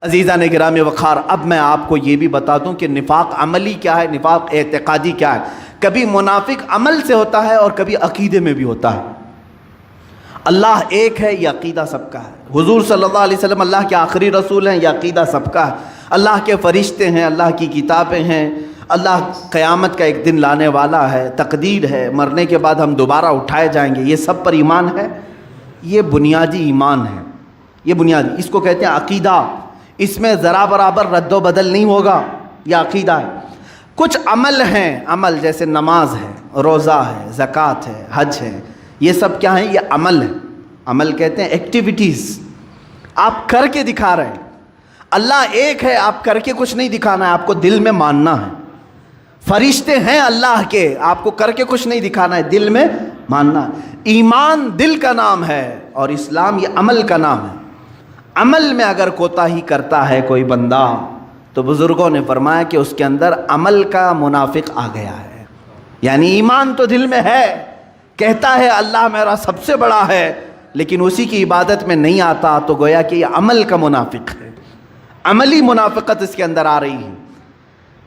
عزیزان گرام وقار، اب میں آپ کو یہ بھی بتا دوں کہ نفاق عملی کیا ہے، نفاق اعتقادی کیا ہے۔ کبھی منافق عمل سے ہوتا ہے اور کبھی عقیدے میں بھی ہوتا ہے۔ اللہ ایک ہے، یہ عقیدہ سب کا ہے۔ حضور صلی اللہ علیہ وسلم اللہ کے آخری رسول ہیں، یہ عقیدہ سب کا ہے۔ اللہ کے فرشتے ہیں، اللہ کی کتابیں ہیں، اللہ قیامت کا ایک دن لانے والا ہے، تقدیر ہے، مرنے کے بعد ہم دوبارہ اٹھائے جائیں گے، یہ سب پر ایمان ہے۔ یہ بنیادی ایمان ہے، یہ بنیادی، اس کو کہتے ہیں عقیدہ۔ اس میں ذرا برابر رد و بدل نہیں ہوگا، یہ عقیدہ ہے۔ کچھ عمل ہیں، عمل جیسے نماز ہے، روزہ ہے، زکوٰۃ ہے، حج ہے، یہ سب کیا ہیں؟ یہ عمل ہے۔ عمل کہتے ہیں ایکٹیویٹیز، آپ کر کے دکھا رہے ہیں۔ اللہ ایک ہے، آپ کر کے کچھ نہیں دکھانا ہے، آپ کو دل میں ماننا ہے۔ فرشتے ہیں اللہ کے، آپ کو کر کے کچھ نہیں دکھانا ہے، دل میں ماننا ہے۔ ایمان دل کا نام ہے اور اسلام یہ عمل کا نام ہے۔ عمل میں اگر کوتاہی کرتا ہے کوئی بندہ تو بزرگوں نے فرمایا کہ اس کے اندر عمل کا منافق آ گیا ہے۔ یعنی ایمان تو دل میں ہے، کہتا ہے اللہ میرا سب سے بڑا ہے، لیکن اسی کی عبادت میں نہیں آتا، تو گویا کہ یہ عمل کا منافق ہے۔ عملی منافقت اس کے اندر آ رہی ہے۔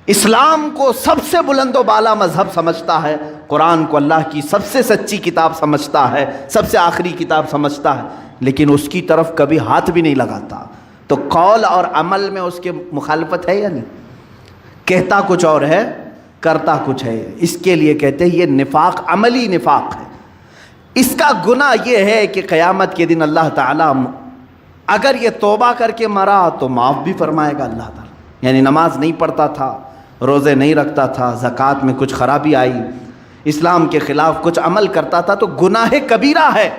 اسلام کو سب سے بلند و بالا مذہب سمجھتا ہے، قرآن کو اللہ کی سب سے سچی کتاب سمجھتا ہے، سب سے آخری کتاب سمجھتا ہے، لیکن اس کی طرف کبھی ہاتھ بھی نہیں لگاتا۔ تو قول اور عمل میں اس کے مخالفت ہے یا نہیں؟ کہتا کچھ اور ہے، کرتا کچھ ہے۔ اس کے لیے کہتے ہیں یہ نفاق عملی نفاق ہے۔ اس کا گناہ یہ ہے کہ قیامت کے دن اللہ تعالیٰ اگر یہ توبہ کر کے مرا تو معاف بھی فرمائے گا اللہ تعالیٰ۔ یعنی نماز نہیں پڑھتا تھا، روزے نہیں رکھتا تھا، زکوٰۃ میں کچھ خرابی آئی، اسلام کے خلاف کچھ عمل کرتا تھا تو گناہ کبیرہ ہے،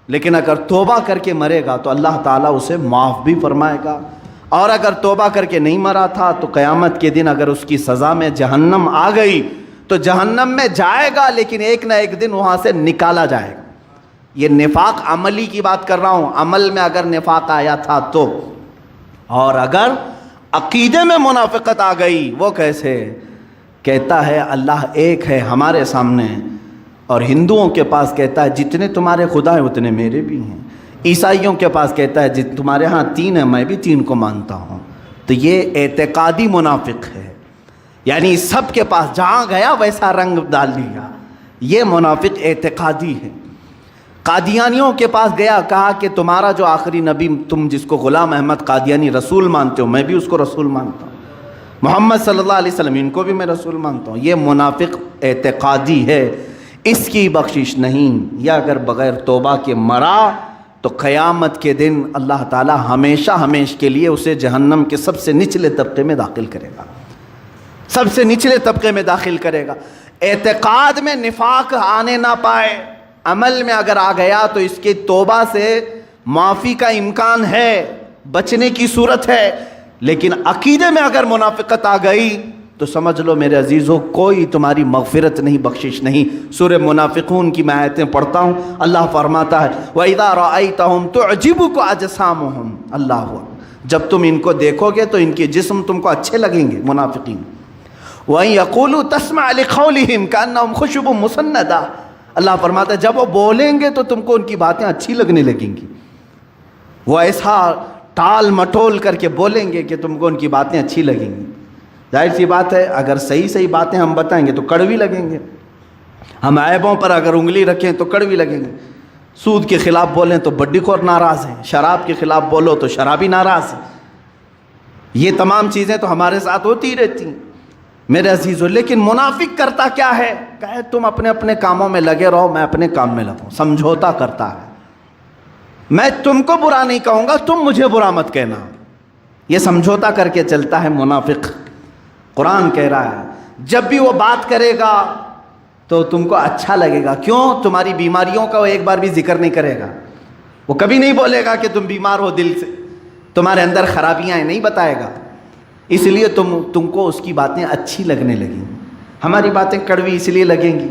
لیکن اگر توبہ کر کے مرے گا تو اللہ تعالیٰ اسے معاف بھی فرمائے گا۔ اور اگر توبہ کر کے نہیں مرا تھا تو قیامت کے دن اگر اس کی سزا میں جہنم آ گئی تو جہنم میں جائے گا، لیکن ایک نہ ایک دن وہاں سے نکالا جائے گا۔ یہ نفاق عملی کی بات کر رہا ہوں، عمل میں اگر نفاق آیا تھا تو۔ اور اگر عقیدے میں منافقت آ گئی، وہ کیسے؟ کہتا ہے اللہ ایک ہے ہمارے سامنے، اور ہندوؤں کے پاس کہتا ہے جتنے تمہارے خدا ہیں اتنے میرے بھی ہیں۔ عیسائیوں کے پاس کہتا ہے تمہارے ہاں 3 ہیں، میں بھی 3 کو مانتا ہوں۔ تو یہ اعتقادی منافق ہے، یعنی سب کے پاس جہاں گیا ویسا رنگ ڈال دیا، یہ منافق اعتقادی ہے۔ قادیانیوں کے پاس گیا، کہا کہ تمہارا جو آخری نبی تم جس کو غلام احمد قادیانی رسول مانتے ہو، میں بھی اس کو رسول مانتا ہوں۔ محمد صلی اللہ علیہ وسلم، ان کو بھی میں رسول مانتا ہوں۔ یہ منافق اعتقادی ہے، اس کی بخشش نہیں۔ یا اگر بغیر توبہ کے مرا تو قیامت کے دن اللہ تعالی ہمیشہ ہمیش کے لیے اسے جہنم کے سب سے نچلے طبقے میں داخل کرے گا، سب سے نچلے طبقے میں داخل کرے گا۔ اعتقاد میں نفاق آنے نہ پائے، عمل میں اگر آ گیا تو اس کے توبہ سے معافی کا امکان ہے، بچنے کی صورت ہے، لیکن عقیدے میں اگر منافقت آ گئی تو سمجھ لو میرے عزیزو کوئی تمہاری مغفرت نہیں، بخشش نہیں۔ سورہ منافقون کی میں آیتیں پڑھتا ہوں، اللہ فرماتا ہے وَإِذَا رَأَيْتَهُمْ تُعْجِبُكَ أَجْسَامُهُمْ، اللہ جب تم ان کو دیکھو گے تو ان کے جسم تم کو اچھے لگیں گے، منافقین۔ وَإِن يَقُولُوا تَسْمَعْ لِقَوْلِهِمْ كَأَنَّهُمْ خُشُبٌ مُّسَنَّدَةٌ، اللہ فرماتا ہے جب وہ بولیں گے تو تم کو ان کی باتیں اچھی لگنے لگیں گی۔ وہ ایسا ٹال مٹول کر کے بولیں گے کہ تم کو ان کی باتیں اچھی لگیں گی۔ ظاہر سی بات ہے اگر صحیح باتیں ہم بتائیں گے تو کڑوی لگیں گے، ہم عیبوں پر اگر انگلی رکھیں تو کڑوی لگیں گے۔ سود کے خلاف بولیں تو بڈی خور ناراض ہیں، شراب کے خلاف بولو تو شرابی ناراض ہے۔ یہ تمام چیزیں تو ہمارے ساتھ ہوتی رہتی ہیں میرے عزیزو۔ لیکن منافق کرتا کیا ہے؟ کہے تم اپنے اپنے کاموں میں لگے رہو، میں اپنے کام میں لگوں، سمجھوتا کرتا ہے۔ میں تم کو برا نہیں کہوں گا، تم مجھے برا مت کہنا، یہ سمجھوتا کر کے چلتا ہے منافق۔ قرآن کہہ رہا ہے جب بھی وہ بات کرے گا تو تم کو اچھا لگے گا، کیوں؟ تمہاری بیماریوں کا وہ ایک بار بھی ذکر نہیں کرے گا، وہ کبھی نہیں بولے گا کہ تم بیمار ہو دل سے، تمہارے اندر خرابیاں ہیں، نہیں بتائے گا۔ اس لیے تم کو اس کی باتیں اچھی لگنے لگیں، ہماری باتیں کڑوی اس لیے لگیں گی۔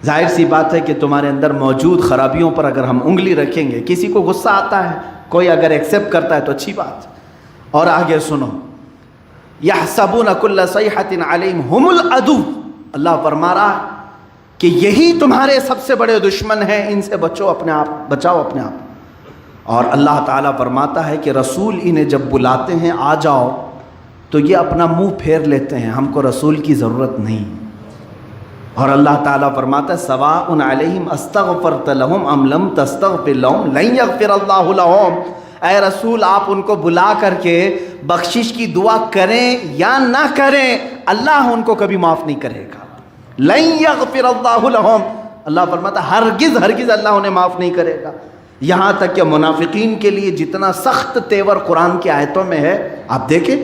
ظاہر سی بات ہے کہ تمہارے اندر موجود خرابیوں پر اگر ہم انگلی رکھیں گے، کسی کو غصہ آتا ہے، کوئی اگر ایکسیپٹ کرتا ہے تو اچھی بات۔ اور آگے سنو، یحسبون کل صیحۃ علیہم ھم العدو، اللہ فرما رہا کہ یہی تمہارے سب سے بڑے دشمن ہیں، ان سے بچاؤ اپنے آپ۔ اور اللہ تعالیٰ فرماتا ہے کہ رسول انہیں جب بلاتے ہیں آ جاؤ تو یہ اپنا منہ پھیر لیتے ہیں، ہم کو رسول کی ضرورت نہیں۔ اور اللہ تعالیٰ فرماتا ہے سواء علیہم استغفرت لہم ام لم تستغفر لہم لن یغفر اللہ لہم، اے رسول آپ ان کو بلا کر کے بخشش کی دعا کریں یا نہ کریں، اللہ ان کو کبھی معاف نہیں کرے گا۔ لن یغفر اللہ لہم، اللہ فرماتا ہے ہرگز ہرگز اللہ انہیں معاف نہیں کرے گا۔ یہاں تک کہ منافقین کے لیے جتنا سخت تیور قرآن کی آیتوں میں ہے، آپ دیکھیں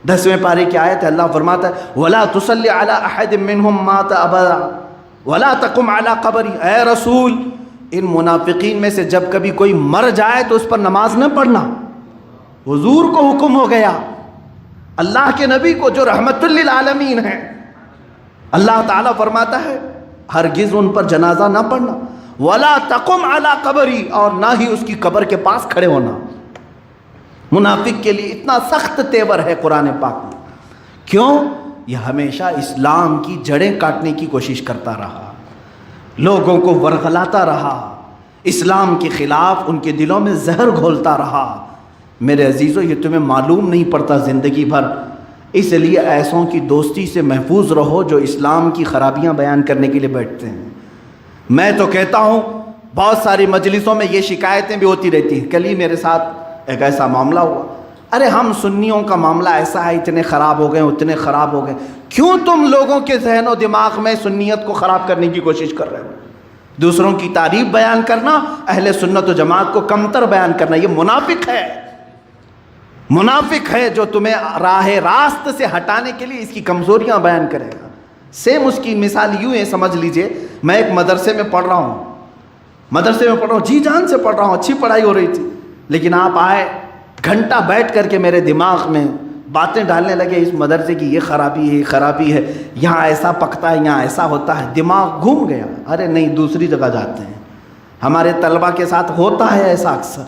10ویں پارے کی آیت ہے، اللہ فرماتا ہے وَلَا تُصَلِّ عَلَىٰ أَحَدٍ مِّنْهُمْ مَاتَ أَبَدًا وَلَا تَقُمْ عَلَىٰ قَبْرِهِ، اے رسول ان منافقین میں سے جب کبھی کوئی مر جائے تو اس پر نماز نہ پڑھنا۔ حضور کو حکم ہو گیا، اللہ کے نبی کو جو رحمت للعالمین ہیں، اللہ تعالیٰ فرماتا ہے ہرگز ان پر جنازہ نہ پڑھنا، وَلَا تَقُمْ عَلَىٰ قَبْرِهِ، اور نہ ہی اس کی قبر کے پاس کھڑے ہونا۔ منافق کے لیے اتنا سخت تیور ہے قرآن پاک میں، کیوں؟ یہ ہمیشہ اسلام کی جڑیں کاٹنے کی کوشش کرتا رہا، لوگوں کو ورغلاتا رہا، اسلام کے خلاف ان کے دلوں میں زہر گھولتا رہا۔ میرے عزیزو یہ تمہیں معلوم نہیں پڑتا زندگی بھر، اس لیے ایسوں کی دوستی سے محفوظ رہو جو اسلام کی خرابیاں بیان کرنے کے لیے بیٹھتے ہیں۔ میں تو کہتا ہوں بہت ساری مجلسوں میں یہ شکایتیں بھی ہوتی رہتی ہیں، کل ہی میرے ساتھ ایک ایسا معاملہ ہوا، ارے ہم سنیوں کا معاملہ ایسا ہے، اتنے خراب ہو گئے اتنے خراب ہو گئے، کیوں تم لوگوں کے ذہن و دماغ میں سنیت کو خراب کرنے کی کوشش کر رہے ہو؟ دوسروں کی تعریف بیان کرنا، اہل سنت و جماعت کو کمتر بیان کرنا، یہ منافق ہے، منافق ہے جو تمہیں راہ راست سے ہٹانے کے لیے اس کی کمزوریاں بیان کرے گا۔ سیم اس کی مثال یوں ہے، سمجھ لیجئے میں ایک مدرسے میں پڑھ رہا ہوں، جی جان سے پڑھ رہا ہوں، اچھی پڑھائی ہو رہی تھی، لیکن آپ آئے گھنٹہ بیٹھ کر کے میرے دماغ میں باتیں ڈالنے لگے، اس مدرسے کی یہ خرابی ہے، یہ خرابی ہے، یہاں ایسا پکتا ہے، یہاں ایسا ہوتا ہے، دماغ گھوم گیا، ارے نہیں دوسری جگہ جاتے ہیں۔ ہمارے طلبہ کے ساتھ ہوتا ہے ایسا، اکثر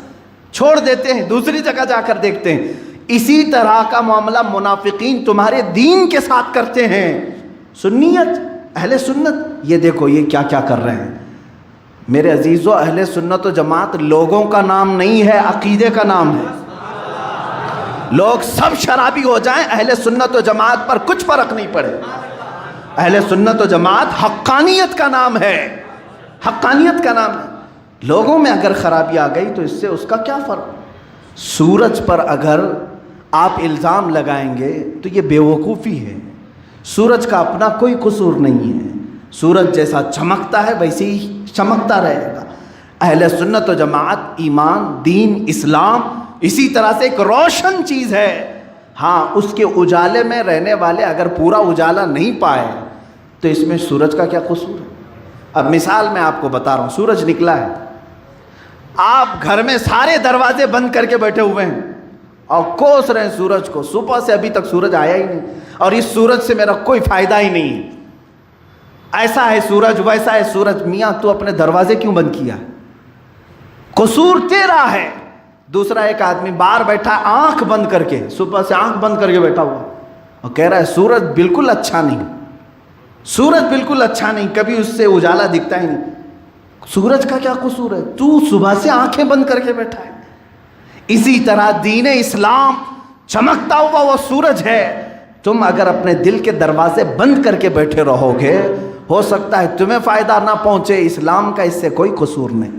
چھوڑ دیتے ہیں، دوسری جگہ جا کر دیکھتے ہیں۔ اسی طرح کا معاملہ منافقین تمہارے دین کے ساتھ کرتے ہیں۔ سنیت، اہل سنت، یہ دیکھو یہ کیا کیا کر رہے ہیں۔ میرے عزیزو اہل سنت و جماعت لوگوں کا نام نہیں ہے، عقیدے کا نام ہے۔ لوگ سب شرابی ہو جائیں، اہل سنت و جماعت پر کچھ فرق نہیں پڑے۔ اہل سنت و جماعت حقانیت کا نام ہے، حقانیت کا نام ہے۔ لوگوں میں اگر خرابی آ گئی تو اس سے اس کا کیا فرق؟ سورج پر اگر آپ الزام لگائیں گے تو یہ بے وقوفی ہے، سورج کا اپنا کوئی قصور نہیں ہے، سورج جیسا چمکتا ہے ویسے ہی چمکتا رہے گا۔ اہل سنت و جماعت ایمان، دین، اسلام اسی طرح سے ایک روشن چیز ہے، ہاں اس کے اجالے میں رہنے والے اگر پورا اجالا نہیں پائے تو اس میں سورج کا کیا قصور ہے؟ اب مثال میں آپ کو بتا رہا ہوں، سورج نکلا ہے، آپ گھر میں سارے دروازے بند کر کے بیٹھے ہوئے ہیں اور کوس رہے ہیں سورج کو، صبح سے ابھی تک سورج آیا ہی نہیں، اور اس سورج سے میرا کوئی فائدہ ہی نہیں، ایسا ہے سورج ویسا ہے سورج۔ میاں تو اپنے دروازے کیوں بند کیا؟ قصور تیرا ہے۔ دوسرا ایک آدمی باہر بیٹھا آنکھ بند کر کے، صبح سے آنکھ بند کر کے بیٹھا ہوا اور کہہ رہا ہے سورج بالکل اچھا نہیں، سورج بالکل اچھا نہیں، کبھی اس سے اجالا دکھتا ہی نہیں۔ سورج کا کیا قصور ہے؟ تو صبح سے آنکھیں بند کر کے بیٹھا ہے۔ اسی طرح دین اسلام چمکتا ہوا وہ سورج ہے، تم اگر اپنے دل کے دروازے بند کر کے بیٹھے رہو گے ہو سکتا ہے تمہیں فائدہ نہ پہنچے، اسلام کا اس سے کوئی قصور نہیں۔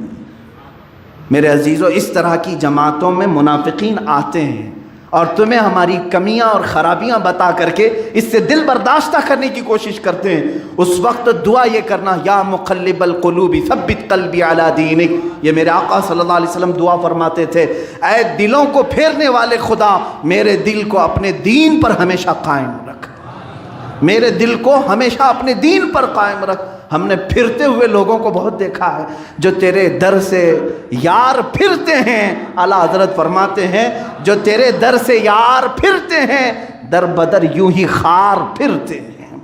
میرے عزیزو اس طرح کی جماعتوں میں منافقین آتے ہیں اور تمہیں ہماری کمیاں اور خرابیاں بتا کر کے اس سے دل برداشتہ کرنے کی کوشش کرتے ہیں۔ اس وقت دعا یہ کرنا، یا مقلب القلوب ثبت قلبی علی دینک، یہ میرے آقا صلی اللہ علیہ وسلم دعا فرماتے تھے، اے دلوں کو پھیرنے والے خدا میرے دل کو اپنے دین پر ہمیشہ قائم رکھ، میرے دل کو ہمیشہ اپنے دین پر قائم رکھ۔ ہم نے پھرتے ہوئے لوگوں کو بہت دیکھا ہے جو تیرے در سے یار پھرتے ہیں، اعلیٰ حضرت فرماتے ہیں جو تیرے در سے یار پھرتے ہیں در بدر یوں ہی خار پھرتے ہیں۔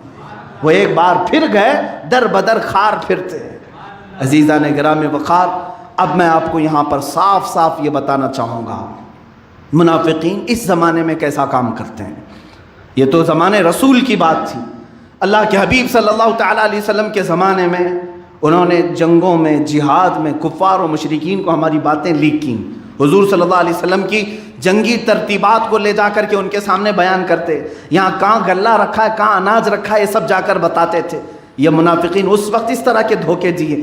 وہ ایک بار پھر گئے در بدر خار پھرتے ہیں۔ عزیزان گرامی وقار، اب میں آپ کو یہاں پر صاف صاف یہ بتانا چاہوں گا منافقین اس زمانے میں کیسا کام کرتے ہیں۔ یہ تو زمانے رسول کی بات تھی، اللہ کے حبیب صلی اللہ تعالیٰ علیہ وسلم کے زمانے میں انہوں نے جنگوں میں، جہاد میں کفار و مشرکین کو ہماری باتیں لیک کیں، حضور صلی اللہ علیہ وسلم کی جنگی ترتیبات کو لے جا کر کے ان کے سامنے بیان کرتے، یہاں کہاں غلہ رکھا ہے، کہاں اناج رکھا ہے، یہ سب جا کر بتاتے تھے۔ یہ منافقین اس وقت اس طرح کے دھوکے دیے۔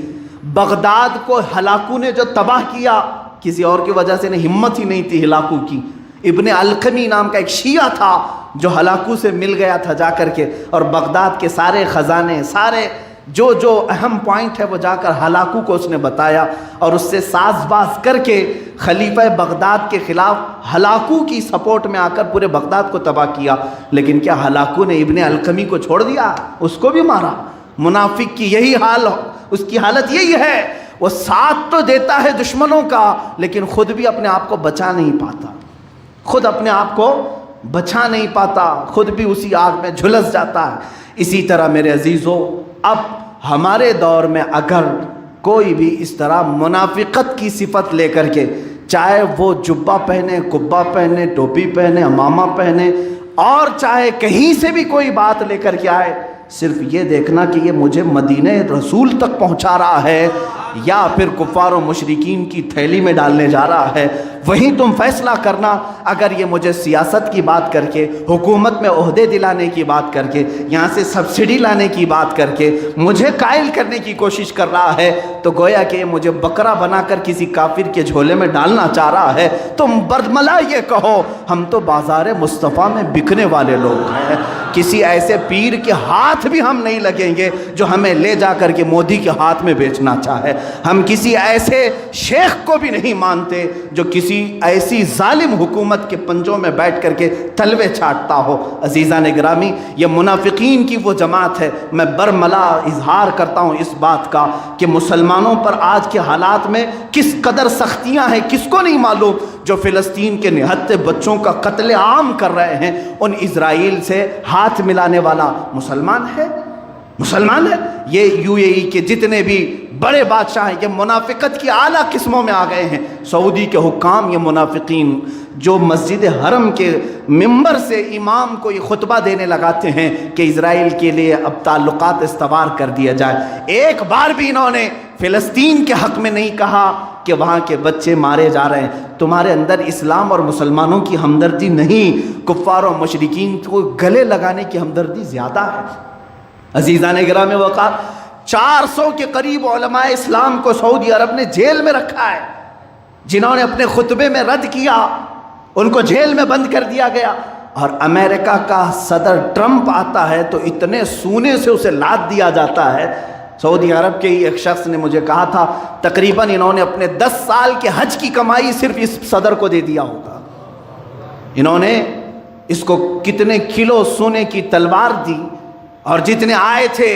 بغداد کو ہلاکو نے جو تباہ کیا، کسی اور کی وجہ سے نہیں، ہمت ہی نہیں تھی ہلاکو کی۔ ابن القمی نام کا ایک شیعہ تھا جو ہلاکو سے مل گیا تھا جا کر کے، اور بغداد کے سارے خزانے، سارے جو اہم پوائنٹ ہے وہ جا کر ہلاکو کو اس نے بتایا، اور اس سے ساز باز کر کے خلیفہ بغداد کے خلاف ہلاکو کی سپورٹ میں آ کر پورے بغداد کو تباہ کیا۔ لیکن کیا ہلاکو نے ابن القمی کو چھوڑ دیا؟ اس کو بھی مارا۔ منافق کی یہی حال، اس کی حالت یہی ہے، وہ ساتھ تو دیتا ہے دشمنوں کا لیکن خود بھی اپنے آپ کو بچا نہیں پاتا، خود اپنے آپ کو بچا نہیں پاتا، خود بھی اسی آگ میں جھلس جاتا ہے۔ اسی طرح میرے عزیزو، اب ہمارے دور میں اگر کوئی بھی اس طرح منافقت کی صفت لے کر کے، چاہے وہ جبہ پہنے، قبہ پہنے، ٹوپی پہنے، عمامہ پہنے، اور چاہے کہیں سے بھی کوئی بات لے کر کے آئے، صرف یہ دیکھنا کہ یہ مجھے مدینہ رسول تک پہنچا رہا ہے یا پھر کفار و مشرکین کی تھیلی میں ڈالنے جا رہا ہے، وہیں تم فیصلہ کرنا۔ اگر یہ مجھے سیاست کی بات کر کے، حکومت میں عہدے دلانے کی بات کر کے، یہاں سے سبسڈی لانے کی بات کر کے مجھے قائل کرنے کی کوشش کر رہا ہے، تو گویا کہ یہ مجھے بکرا بنا کر کسی کافر کے جھولے میں ڈالنا چاہ رہا ہے۔ تم برملا یہ کہو ہم تو بازار مصطفیٰ میں بکنے والے لوگ ہیں، کسی ایسے پیر کے ہاتھ بھی ہم نہیں لگیں گے جو ہمیں لے جا کر کے مودی کے ہاتھ میں بیچنا چاہے، ہم کسی ایسے شیخ کو بھی نہیں مانتے جو کسی ایسی ظالم حکومت کے پنجوں میں بیٹھ کر کے تلوے چھاٹتا ہو۔ عزیزان گرامی، یہ منافقین کی وہ جماعت ہے۔ میں برملا اظہار کرتا ہوں اس بات کا کہ مسلمانوں پر آج کے حالات میں کس قدر سختیاں ہیں کس کو نہیں معلوم۔ جو فلسطین کے نہتے بچوں کا قتل عام کر رہے ہیں، ان اسرائیل سے ہاتھ ملانے والا مسلمان ہے، مسلمان ہے۔ یہ یو اے ای کے جتنے بھی بڑے بادشاہ ہیں یہ منافقت کی اعلیٰ قسموں میں آ گئے ہیں۔ سعودی کے حکام یہ منافقین جو مسجد حرم کے ممبر سے امام کو یہ خطبہ دینے لگاتے ہیں کہ اسرائیل کے لیے اب تعلقات استوار کر دیا جائے، ایک بار بھی انہوں نے فلسطین کے حق میں نہیں کہا کہ وہاں کے بچے مارے جا رہے ہیں۔ تمہارے اندر اسلام اور مسلمانوں کی ہمدردی نہیں، کفار و مشرکین کو گلے لگانے کی ہمدردی زیادہ ہے۔ عزیزان گرامی وقار، 400 کے قریب علماء اسلام کو سعودی عرب نے جیل میں رکھا ہے، جنہوں نے اپنے خطبے میں رد کیا ان کو جیل میں بند کر دیا گیا۔ اور امریکہ کا صدر ٹرمپ آتا ہے تو اتنے سونے سے اسے لاد دیا جاتا ہے۔ سعودی عرب کے ہی ایک شخص نے مجھے کہا تھا تقریباً انہوں نے اپنے 10 سال کے حج کی کمائی صرف اس صدر کو دے دیا ہوگا۔ انہوں نے اس کو کتنے کلو سونے کی تلوار دی، اور جتنے آئے تھے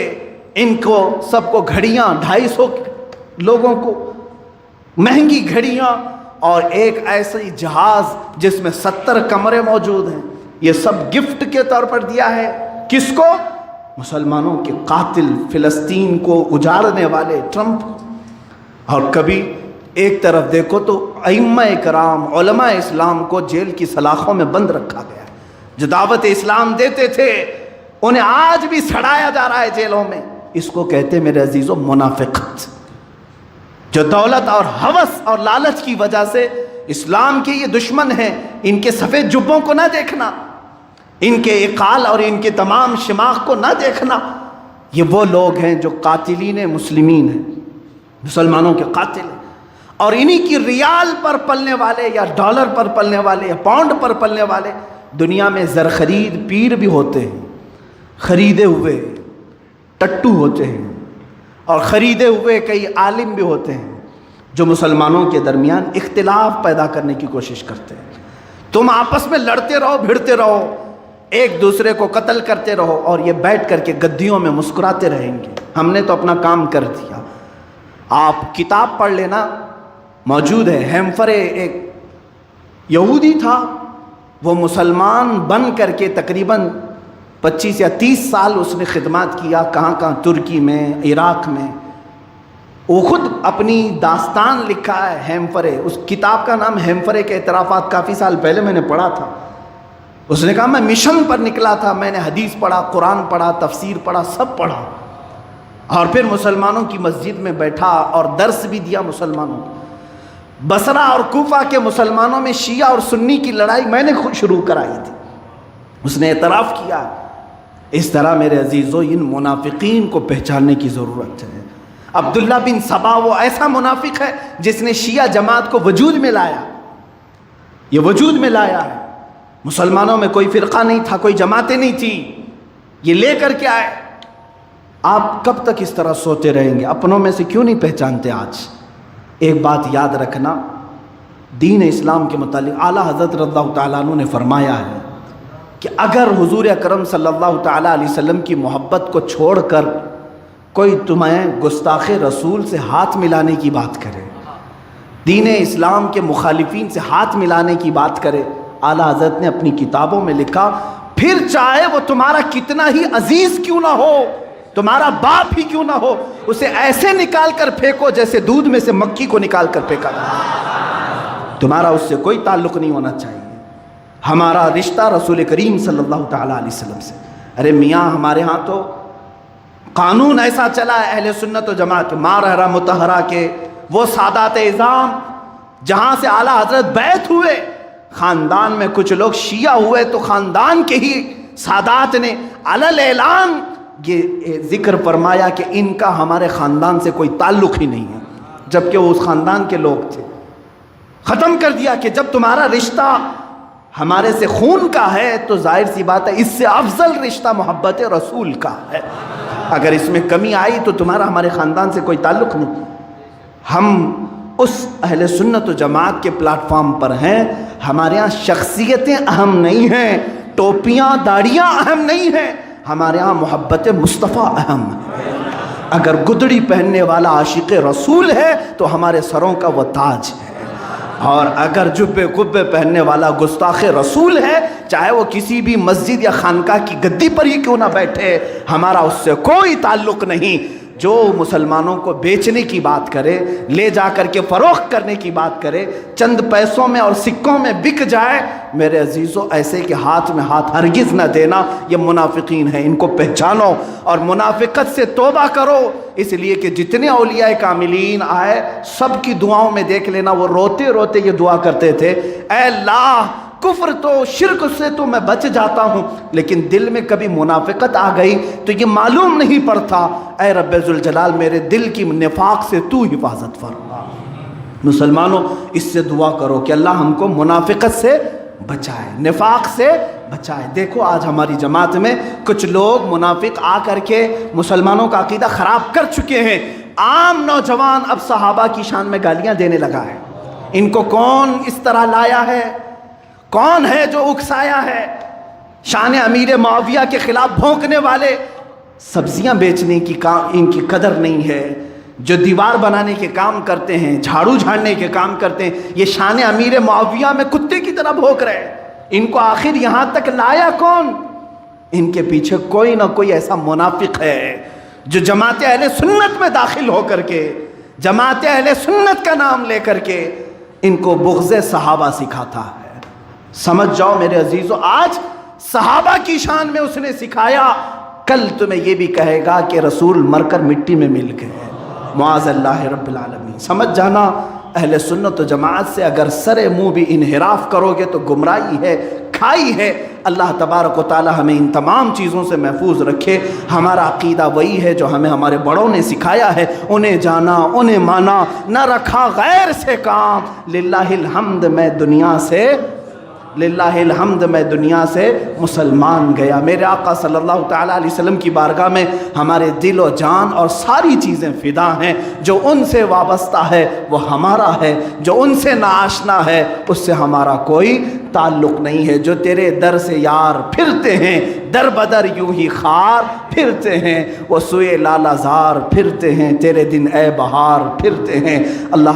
ان کو سب کو گھڑیاں، 250 لوگوں کو مہنگی گھڑیاں، اور ایک ایسی جہاز جس میں 70 کمرے موجود ہیں، یہ سب گفٹ کے طور پر دیا ہے۔ کس کو؟ مسلمانوں کے قاتل، فلسطین کو اجاڑنے والے ٹرمپ۔ اور کبھی ایک طرف دیکھو تو ائمہ کرام، علماء اسلام کو جیل کی سلاخوں میں بند رکھا گیا ہے، جو دعوت اسلام دیتے تھے انہیں آج بھی سڑایا جا رہا ہے جیلوں میں۔ اس کو کہتے میرے عزیزو منافقت، جو دولت اور ہوس اور لالچ کی وجہ سے اسلام کے یہ دشمن ہیں۔ ان کے سفید جبوں کو نہ دیکھنا، ان کے اقال اور ان کے تمام شماغ کو نہ دیکھنا، یہ وہ لوگ ہیں جو قاتلین مسلمین ہیں، مسلمانوں کے قاتل ہیں۔ اور انہی کی ریال پر پلنے والے یا ڈالر پر پلنے والے یا پاؤنڈ پر پلنے والے دنیا میں زرخرید پیر بھی ہوتے ہیں، خریدے ہوئے ٹٹو ہوتے ہیں، اور خریدے ہوئے کئی عالم بھی ہوتے ہیں جو مسلمانوں کے درمیان اختلاف پیدا کرنے کی کوشش کرتے ہیں۔ تم آپس میں لڑتے رہو، بھڑتے رہو، ایک دوسرے کو قتل کرتے رہو، اور یہ بیٹھ کر کے گدیوں میں مسکراتے رہیں گے، ہم نے تو اپنا کام کر دیا۔ آپ کتاب پڑھ لینا، موجود ہے۔ ہیمفرے ایک یہودی تھا، وہ مسلمان بن کر کے تقریباً 25 یا 30 سال اس نے خدمات کیا، کہاں کہاں، ترکی میں، عراق میں۔ وہ خود اپنی داستان لکھا ہے ہیمفرے، اس کتاب کا نام ہیمفرے کے اعترافات، کافی سال پہلے میں نے پڑھا تھا۔ اس نے کہا میں مشن پر نکلا تھا، میں نے حدیث پڑھا، قرآن پڑھا، تفسیر پڑھا، سب پڑھا، اور پھر مسلمانوں کی مسجد میں بیٹھا اور درس بھی دیا مسلمانوں کو۔ بصرہ اور کوفہ کے مسلمانوں میں شیعہ اور سنی کی لڑائی میں نے خود شروع کرائی تھی، اس نے اعتراف کیا۔ اس طرح میرے عزیزو ان منافقین کو پہچاننے کی ضرورت ہے۔ عبداللہ بن سبا وہ ایسا منافق ہے جس نے شیعہ جماعت کو وجود میں لایا، یہ وجود میں لایا ہے۔ مسلمانوں میں کوئی فرقہ نہیں تھا، کوئی جماعتیں نہیں تھی، یہ لے کر کے آئے۔ آپ کب تک اس طرح سوتے رہیں گے؟ اپنوں میں سے کیوں نہیں پہچانتے؟ آج ایک بات یاد رکھنا، دین اسلام کے متعلق اعلیٰ حضرت رضی اللہ تعالیٰ عنہ نے فرمایا ہے کہ اگر حضور اکرم صلی اللہ تعالیٰ علیہ وسلم کی محبت کو چھوڑ کر کوئی تمہیں گستاخ رسول سے ہاتھ ملانے کی بات کرے، دین اسلام کے مخالفین سے ہاتھ ملانے کی بات کرے، اعلیٰ حضرت نے اپنی کتابوں میں لکھا پھر چاہے وہ تمہارا کتنا ہی عزیز کیوں نہ ہو، تمہارا باپ ہی کیوں نہ ہو، اسے ایسے نکال کر پھینکو جیسے دودھ میں سے مکھی کو نکال کر پھینکا جائے، تمہارا اس سے کوئی تعلق نہیں ہونا چاہیے۔ ہمارا رشتہ رسول کریم صلی اللہ تعالیٰ علیہ وسلم سے۔ ارے میاں ہمارے ہاں تو قانون ایسا چلا ہے اہل سنت و جماعت مارہرہ مطہرہ کے، وہ سادات اعظام جہاں سے اعلیٰ حضرت بیعت ہوئے، خاندان میں کچھ لوگ شیعہ ہوئے تو خاندان کے ہی سادات نے علل اعلان یہ ذکر فرمایا کہ ان کا ہمارے خاندان سے کوئی تعلق ہی نہیں ہے، جبکہ وہ اس خاندان کے لوگ تھے۔ ختم کر دیا کہ جب تمہارا رشتہ ہمارے سے خون کا ہے تو ظاہر سی بات ہے اس سے افضل رشتہ محبت رسول کا ہے، اگر اس میں کمی آئی تو تمہارا ہمارے خاندان سے کوئی تعلق نہیں۔ ہم اس اہل سنت و جماعت کے پلیٹ فارم پر ہیں، ہمارے ہاں شخصیتیں اہم نہیں ہیں، ٹوپیاں داڑیاں اہم نہیں ہیں، ہمارے ہاں محبت مصطفیٰ اہم ہے۔ اگر گدڑی پہننے والا عاشق رسول ہے تو ہمارے سروں کا وہ تاج ہے، اور اگر جبے قبے پہننے والا گستاخ رسول ہے، چاہے وہ کسی بھی مسجد یا خانقاہ کی گدی پر ہی کیوں نہ بیٹھے، ہمارا اس سے کوئی تعلق نہیں۔ جو مسلمانوں کو بیچنے کی بات کرے، لے جا کر کے فروخت کرنے کی بات کرے، چند پیسوں میں اور سکوں میں بک جائے، میرے عزیزو ایسے کہ ہاتھ میں ہاتھ ہرگز نہ دینا، یہ منافقین ہیں، ان کو پہچانو اور منافقت سے توبہ کرو۔ اس لیے کہ جتنے اولیاء کاملین آئے سب کی دعاؤں میں دیکھ لینا وہ روتے روتے یہ دعا کرتے تھے، اے اللہ کفر تو شرک سے تو میں بچ جاتا ہوں، لیکن دل میں کبھی منافقت آ گئی تو یہ معلوم نہیں پڑتا، اے رب ذوالجلال میرے دل کی نفاق سے تو حفاظت فرما۔ مسلمانوں اس سے دعا کرو کہ اللہ ہم کو منافقت سے بچائے، نفاق سے بچائے۔ دیکھو آج ہماری جماعت میں کچھ لوگ منافق آ کر کے مسلمانوں کا عقیدہ خراب کر چکے ہیں۔ عام نوجوان اب صحابہ کی شان میں گالیاں دینے لگا ہے، ان کو کون اس طرح لایا ہے، کون ہے جو اکسایا ہے؟ شان امیر معاویہ کے خلاف بھونکنے والے، سبزیاں بیچنے کی ان کی قدر نہیں ہے، جو دیوار بنانے کے کام کرتے ہیں، جھاڑو جھاڑنے کے کام کرتے ہیں، یہ شان امیر معاویہ میں کتے کی طرح بھونک رہے ہیں۔ ان کو آخر یہاں تک لایا کون؟ ان کے پیچھے کوئی نہ کوئی ایسا منافق ہے جو جماعت اہل سنت میں داخل ہو کر کے، جماعت اہل سنت کا نام لے کر کے ان کو بغض صحابہ سکھاتا ہے۔ سمجھ جاؤ میرے عزیزو، آج صحابہ کی شان میں اس نے سکھایا، کل تمہیں یہ بھی کہے گا کہ رسول مر کر مٹی میں مل گئے، معاذ اللہ رب العالمین۔ سمجھ جانا اہل سنت و جماعت سے اگر سر منہ بھی انحراف کرو گے تو گمراہی ہے، کھائی ہے۔ اللہ تبارک و تعالی ہمیں ان تمام چیزوں سے محفوظ رکھے۔ ہمارا عقیدہ وہی ہے جو ہمیں ہمارے بڑوں نے سکھایا ہے، انہیں جانا، انہیں مانا، نہ رکھا غیر سے کام۔ للہ الحمد میں دنیا سے للہ الحمد میں دنیا سے مسلمان گیا۔ میرے آقا صلی اللہ تعالیٰ علیہ وسلم کی بارگاہ میں ہمارے دل و جان اور ساری چیزیں فدا ہیں۔ جو ان سے وابستہ ہے وہ ہمارا ہے، جو ان سے ناآشنا ہے اس سے ہمارا کوئی تعلق نہیں ہے۔ جو تیرے در سے یار پھرتے ہیں، در بدر یوں ہی خار پھرتے ہیں، وہ سوئے لالہ زار پھرتے ہیں، تیرے دن اے بہار پھرتے ہیں۔ اللہ